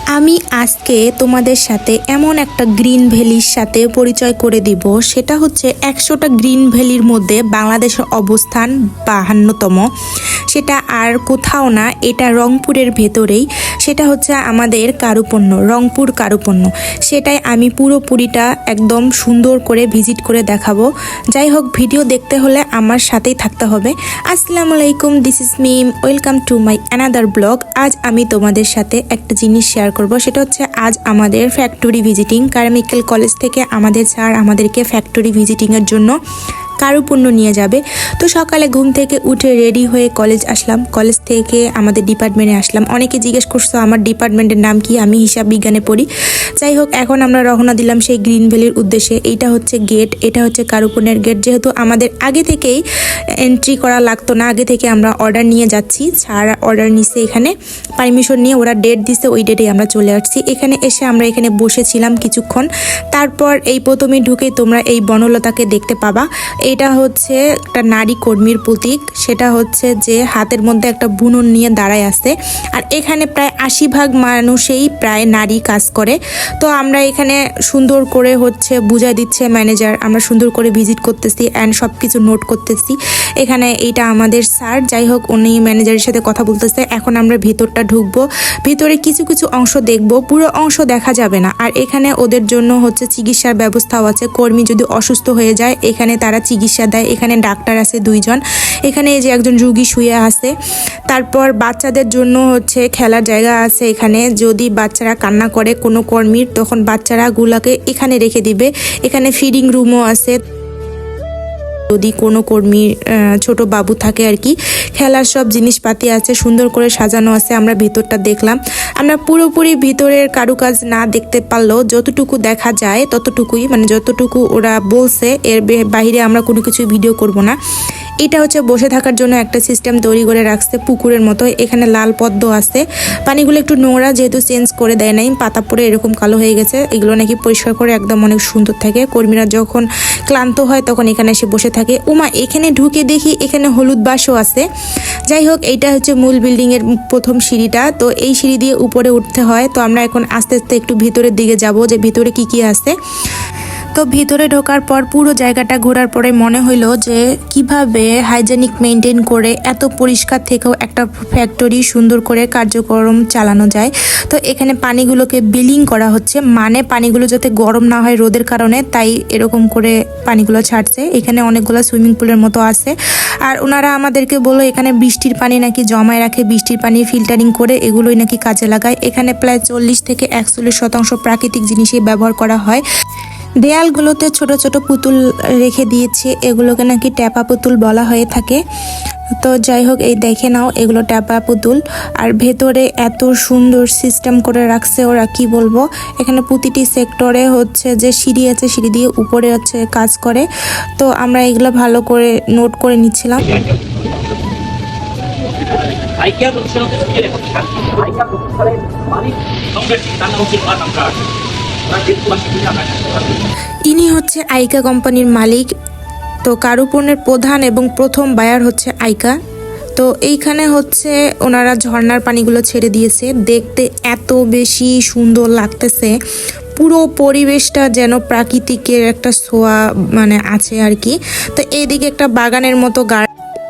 আমি আজকে তোমাদের সাথে এমন একটা গ্রিন ভ্যালির সাথে পরিচয় করে দিব, সেটা হচ্ছে 100টা গ্রিন ভ্যালির মধ্যে বাংলাদেশের অবস্থান 52তম। সেটা আর কোথাও না, এটা রংপুরের ভেতরেই। সেটা হচ্ছে আমাদের কারুপণ্য, রংপুর কারুপণ্য। সেটাই আমি পুরোপুরিটা একদম সুন্দর করে ভিজিট করে দেখাবো। যাই হোক, ভিডিও দেখতে হলে আমার সাথেই থাকতে হবে। আসসালামু আলাইকুম, this is Mim, welcome to my another blog. আজ আমি তোমাদের সাথে একটা জিনিস শেয়ার করব, সেটা হচ্ছে আজ আমাদের ফ্যাক্টরি ভিজিটিং। কারমিকেল কলেজ থেকে আমাদের স্যার আমাদেরকে ফ্যাক্টরি ভিজিটিংয়ের জন্য কারুপণ্য নিয়ে যাবে। তো সকালে ঘুম থেকে উঠে রেডি হয়ে কলেজ আসলাম। কলেজ থেকে আমাদের ডিপার্টমেন্টে আসলাম। অনেকে জিজ্ঞেস করছো আমার ডিপার্টমেন্টের নাম কি, আমি হিসাব বিজ্ঞানে পড়ি। যাই হোক, এখন আমরা রওনা দিলাম সেই গ্রিন ভ্যালির উদ্দেশ্যে। এইটা হচ্ছে গেট, এটা হচ্ছে কারুপণ্যের গেট। যেহেতু আমাদের আগে থেকেই এন্ট্রি করা লাগতো না, আগে থেকে আমরা অর্ডার নিয়ে যাচ্ছি। স্যার অর্ডার নিছে, এখানে পারমিশন নিয়ে ওরা ডেট দিছে, ওই ডেটেই আমরা চলে আসছি। এখানে এসে আমরা এখানে বসেছিলাম কিছুক্ষণ। তারপর এই প্রথমে ঢুকে তোমরা এই বনলতাকে দেখতে পাবা। এটা হচ্ছে একটা নারী কর্মীর প্রতীক। সেটা হচ্ছে যে হাতের মধ্যে একটা বুনন নিয়ে দাঁড়ায় আছে। আর এখানে প্রায় 80% মানুষেই প্রায় নারী কাজ করে। তো আমরা এখানে সুন্দর করে হচ্ছে বুঝাই দিচ্ছে ম্যানেজার, আমরা সুন্দর করে ভিজিট করতেছি অ্যান্ড সব কিছু নোট করতেছি। এখানে এইটা আমাদের স্যার। যাই হোক, উনি ম্যানেজারের সাথে কথা বলতেছে। এখন আমরা ভিতরটা ঢুকবো, ভিতরে কিছু কিছু অংশ দেখবো, পুরো অংশ দেখা যাবে না। আর এখানে ওদের জন্য হচ্ছে চিকিৎসার ব্যবস্থাও আছে। কর্মী যদি অসুস্থ হয়ে যায়, এখানে তারা চিকিৎসা দেয়। এখানে ডাক্তার আছে 2 জন। এখানে এই যে একজন রুগী শুয়ে আছে। তারপর বাচ্চাদের জন্য হচ্ছে খেলার জায়গা আছে। এখানে যদি বাচ্চারা কান্না করে কোনো কর্মীর, তখন বাচ্চারা গুলাকে এখানে রেখে দিবে। এখানে ফিডিং রুমও আছে, যদি কোনো কর্মীর ছোট বাবু থাকে আর কি। খেলার সব জিনিসপাতি আছে, সুন্দর করে সাজানো আছে। আমরা ভেতরটা দেখলাম। আমরা পুরোপুরি ভিতরের কারুকাজ না দেখতে পারলেও যতটুকু দেখা যায় ততটুকুই, মানে যতটুকু ওরা বলছে এর বাইরে আমরা কোনো কিছু ভিডিও করব না। এটা হচ্ছে বসে থাকার জন্য একটা সিস্টেম তৈরি করে রাখছে পুকুরের মতো। এখানে লাল পদ্ম আছে। পানিগুলো একটু নোংরা, যেহেতু চেঞ্জ করে দেয় নাই, পাতা পড়ে এরকম কালো হয়ে গেছে। এগুলো নাকি পরিষ্কার করে একদম অনেক সুন্দর থাকে। কর্মীরা যখন ক্লান্ত হয় তখন এখানে এসে বসে থাকে। এখানে ঢুকে দেখি এখানে হলুদ বাসও আছে। যাই হোক, এইটা হচ্ছে মূল বিল্ডিংয়ের প্রথম সিঁড়িটা। তো এই সিঁড়ি দিয়ে উপরে উঠতে হয়। তো আমরা এখন আস্তে আস্তে একটু ভিতরের দিকে যাব, যে ভিতরে কি কি আছে। তো ভিতরে ঢোকার পর পুরো জায়গাটা ঘোরার পরে মনে হইলো যে কিভাবে হাইজেনিক মেনটেন করে এত পরিষ্কার থেকেও একটা ফ্যাক্টরি সুন্দর করে কার্যক্রম চালানো যায়। তো এখানে পানিগুলোকে বিলিং করা হচ্ছে, মানে পানিগুলো যাতে গরম না হয় রোদের কারণে, তাই এরকম করে পানিগুলো ছাড়ছে। এখানে অনেকগুলো সুইমিং পুলের মতো আছে। আর ওনারা আমাদেরকে বললো এখানে বৃষ্টির পানি নাকি জমায় রাখে, বৃষ্টির পানি ফিল্টারিং করে এগুলোই নাকি কাজে লাগায়। এখানে প্রায় 40 থেকে 41% প্রাকৃতিক জিনিসই ব্যবহার করা হয়। দেয়ালগুলোতে ছোট ছোট পুতুল রেখে দিয়েছে, এগুলোকে নাকি ট্যাপা পুতুল বলা হয়ে থাকে। তো যাই হোক, এই দেখে নাও, এগুলো ট্যাপা পুতুল। আর ভেতরে এত সুন্দর সিস্টেম করে রাখছে ওরা, কি বলবো। এখানে প্রতিটি সেক্টরে হচ্ছে যে সিঁড়ি আছে, সিঁড়ি দিয়ে উপরে হচ্ছে কাজ করে। তো আমরা এগুলো ভালো করে নোট করে নিচ্ছিলাম। ইনি হচ্ছে আইকা কোম্পানির মালিক। তো কারুপণ্যের প্রধান এবং প্রথম বায়ার হচ্ছে আইকা। তো এইখানে হচ্ছে ওনারা ঝর্ণার পানিগুলো ছেড়ে দিয়েছে। দেখতে এত বেশি সুন্দর লাগতেছে, পুরো পরিবেশটা যেন প্রাকৃতিকের একটা ছোঁয়া মানে আছে আর কি। তো এইদিকে একটা বাগানের মতো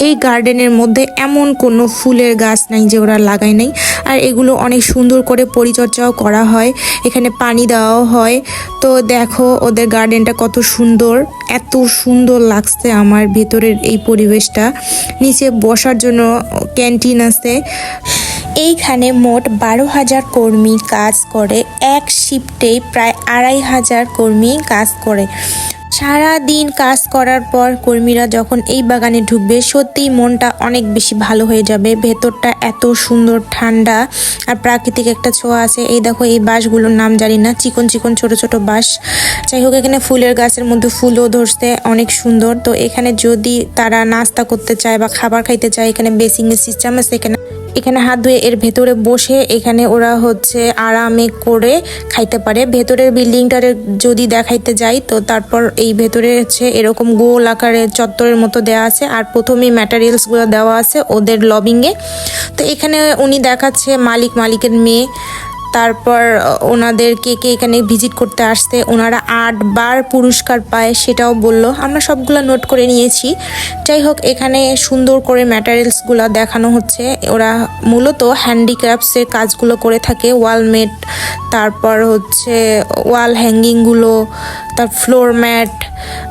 এই গার্ডেনের মধ্যে এমন কোনো ফুলের গাছ নাই যে ওরা লাগায় নাই। আর এগুলো অনেক সুন্দর করে পরিচর্যাও করা হয়, এখানে পানি দেওয়াও হয়। তো দেখো ওদের গার্ডেনটা কত সুন্দর, এত সুন্দর লাগছে আমার ভেতরের এই পরিবেশটা। নিচে বসার জন্য ক্যান্টিন আছে। এইখানে মোট 12,000 কর্মী কাজ করে। এক শিফটেই প্রায় 2,500 কর্মী কাজ করে। সারা দিন কাজ করার পর কর্মীরা যখন এই বাগানে ঢুকবে, সত্যিই মনটা অনেক বেশি ভালো হয়ে যাবে। ভেতরটা এত সুন্দর, ঠান্ডা আর প্রাকৃতিক একটা ছোঁয়া আছে। এই দেখো, এই বাঁশগুলোর নাম জানি না, চিকন চিকন ছোট ছোট বাঁশ। যাই হোক, এখানে ফুলের গাছের মধ্যে ফুলও ধরছে, অনেক সুন্দর। তো এখানে যদি তারা নাস্তা করতে চায় বা খাবার খাইতে চায়, এখানে বেসিংয়ের সিস্টেম আছে। এখানে হাত ধুয়ে এর ভেতরে বসে এখানে ওরা হচ্ছে আরামে করে খাইতে পারে। ভেতরের বিল্ডিংটারে যদি দেখাইতে যাই, তো তারপর এই ভেতরে হচ্ছে এরকম গোল আকারের চত্বরের মতো দেওয়া আছে। আর প্রথমেই ম্যাটেরিয়ালসগুলো দেওয়া আছে ওদের লবিংয়ে। তো এখানে উনি দেখাচ্ছে মালিকের মেয়ে। তারপর ওনাদেরকে কে এখানে ভিজিট করতে আসছে, ওনারা 8 বার পুরস্কার পায় সেটাও বলল। আমরা সবগুলো নোট করে নিয়েছি। যাই হোক, এখানে সুন্দর করে ম্যাটেরিয়ালসগুলো দেখানো হচ্ছে। ওরা মূলত হ্যান্ডিক্রাফটসের কাজগুলো করে থাকে, ওয়ালমেট, তারপর হচ্ছে ওয়াল হ্যাঙ্গিংগুলো, তার ফ্লোর ম্যাট।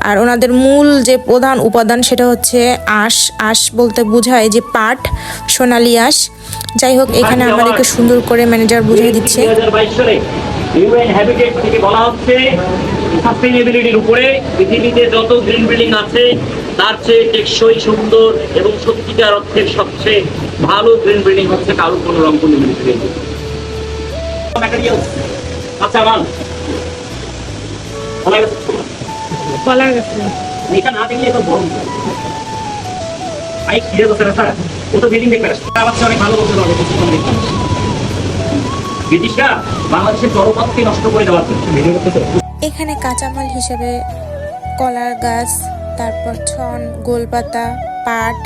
আর ওনাদের মূল যে প্রধান উপাদান সেটা হচ্ছে আঁশ। আঁশ বলতে বোঝায় যে পাট, সোনালী আঁশ। যাই হোক, এখানে আমাদেরকে সুন্দর করে ম্যানেজার বুঝিয়ে দিচ্ছে। 2022 সালে ইউএন হ্যাবিটেট থেকে বলা হচ্ছে সাস্টেইনেবিলিটির উপরে পৃথিবীতে যত গ্রিন বিল্ডিং আছে তার চেয়ে টেকসই, সুন্দর এবং সত্যিকার অর্থের সবচেয়ে ভালো গ্রিন বিল্ডিং হচ্ছে কারো কোনো রংপুর লিমিটেড। আচ্ছা মান কলার গাছে এটা না দেখলে তো বড় আই কি বলতে স্যার ও তো বিল্ডিং দেখবে আবার অনেক ভালো বলতে পারবে ব্রিটিশরা বাংলাদেশের জলপথকে নষ্ট করে দেওয়ার জন্য ভিডিও করতেছে। এখানে কাঁচামাল হিসেবে কলার গাছ, তারপর ছন, গোলপাতা, পাট,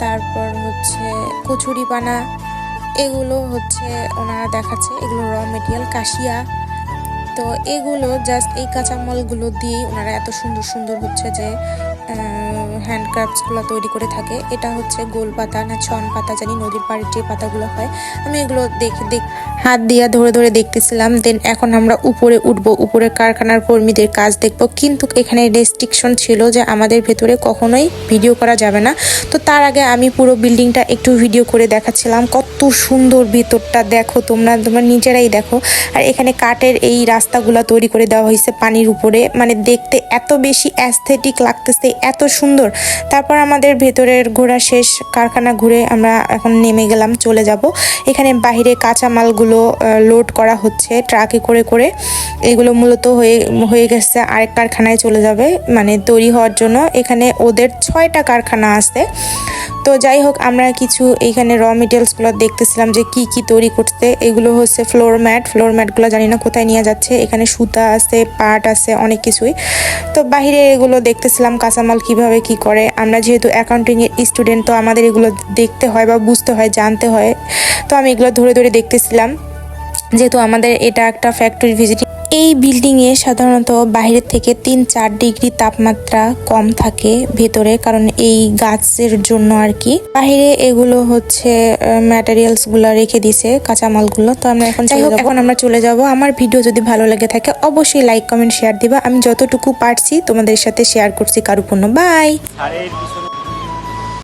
তারপর হচ্ছে কচুরিপানা, এগুলো হচ্ছে ওনারা দেখাচ্ছে। এগুলো র মেটেরিয়াল, কাশিয়া। তো এগুলো জাস্ট এই কাঁচামালগুলো দিয়েই ওনারা এত সুন্দর সুন্দর হচ্ছে যে হ্যান্ডক্রাফটসগুলো তৈরি করে থাকে। এটা হচ্ছে গোল পাতা না ছন পাতা, জানি নদীর পাড়ের যে পাতাগুলো হয়। আমি এগুলো দেখে হাত দিয়ে ধরে ধরে দেখতেছিলাম। দেন এখন আমরা উপরে উঠবো, উপরে কারখানার কর্মীদের কাজ দেখবো। কিন্তু এখানে রেস্ট্রিকশন ছিল যে আমাদের ভেতরে কখনোই ভিডিও করা যাবে না। তো তার আগে আমি পুরো বিল্ডিংটা একটু ভিডিও করে দেখাচ্ছিলাম। কত সুন্দর ভেতরটা দেখো, তোমরা নিজেরাই দেখো। আর এখানে কাঠের এই রাস্তাগুলো তৈরি করে দেওয়া হয়েছে পানির উপরে, মানে দেখতে এত বেশি অ্যাস্থেটিক লাগতেছে, এত সুন্দর। তারপর আমাদের ভেতরের ঘোরা শেষ, কারখানা ঘুরে আমরা এখন নেমে গেলাম, চলে যাব। এখানে বাহিরে কাঁচামালগুলো লোড করা হচ্ছে ট্রাকে করে করে। এগুলো মূলত হয়ে গেছে আরেক কারখানায় চলে যাবে, মানে তৈরি হওয়ার জন্য। এখানে ওদের 6টা কারখানা আছে। তো যাই হোক, আমরা কিছু এইখানে র মেটেরিয়ালসগুলো দেখতেছিলাম যে কি কি তৈরি করতে। এগুলো হচ্ছে ফ্লোর ম্যাটগুলো জানি না কোথায় নিয়ে যাচ্ছে। এখানে সুতা আছে, পাট আছে, অনেক কিছুই। তো বাহিরে এগুলো দেখতেছিলাম কাঁচামাল কিভাবে কি করে। আমরা যেহেতু অ্যাকাউন্টিংয়ের স্টুডেন্ট, তো আমাদের এগুলো দেখতে হয় বা বুঝতে হয়, জানতে হয়। তো আমি এগুলো ধরে ধরে দেখতেছিলাম, যেহেতু আমাদের এটা একটা ফ্যাক্টরি ভিজিট। এই বিল্ডিংয়ে সাধারণত বাইরের থেকে 3-4 ডিগ্রি তাপমাত্রা কম থাকে ভেতরে, কারণ এই গাছের জন্য আর কি। বাইরে এগুলো হচ্ছে ম্যাটেরিয়ালস গুলো রেখে দিছে, কাঁচামালগুলো। তো আমরা এখন আমরা চলে যাব। আমার ভিডিও যদি ভালো লাগে থাকে অবশ্যই লাইক, কমেন্ট, শেয়ার দিবা। আমি যতটুকু পারছি তোমাদের সাথে শেয়ার করছি কারুপূর্ণ। বাই।